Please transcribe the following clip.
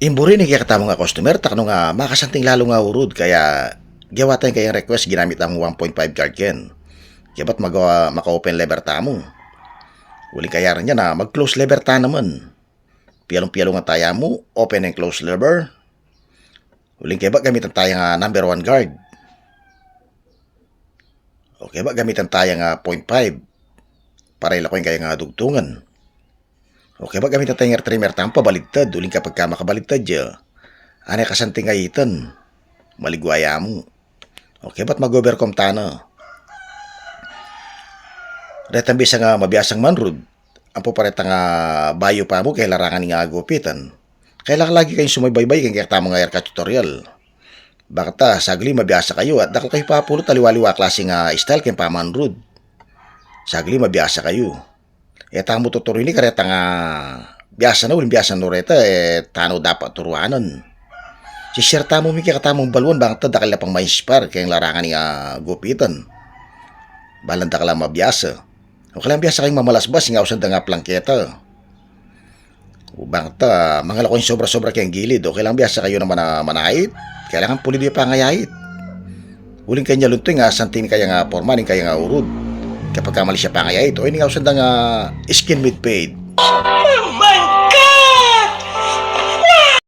Imburi ni kaya katamo nga customer takno nga makasanting lalo nga urod kaya gawa tayo kayang request ginamit ang 1.5 card ken. Kaya ba't magawa maka-open lever tamo? Uli kaya rin niya na mag-close lever ta naman. Piyalong-piyalo nga tayo mo, open and close lever. Uling kaya ba gamitan tayo nga number 1 guard? O kaya ba gamitan tayo nga 0.5? Para ilakoy kaya nga dugtungan. Okay ba gamitan tayo nga trimmer tampa baligtad. Uling kapag ka makabaligtad ya. Anay kasanting ngayitan. Maligwaya mo. Okay ba't mag-overcome ta na? Retang bisa nga mabiyasang manrod. Ang pupareta nga bayo pa mo kay larangan nga gupitan. Kailangan lagi kayong sumaybaybay kaya tama nga aircraft tutorial. Bakit sagli mabiyasa kayo at dakal kayo papulot taliwaliwa klase nga style kaya pamanrod. Sagli mabiyasa kayo. Tamo tuturo ini kareta nga biyasa na uling biyasa no reta tano dapat turuanan. Si share tamo mi kaya katamong balwan bakit dakal pang ma-inspire kaya larangan nga gupitan. Balanda ka lang mabiyasa. O kailang biyasa kayong mamalasbas nga usan nga plangketa. O bakit mga lakoy sobra-sobra kayong gilid. O kailang biyasa kayo naman na manait. Kailangan pulido yung pangayait. Uling kanya luntoy nga santin kaya nga formanin kaya nga urod. Kapag kamali siya pangayait. O ini nga usan nga skin with paid.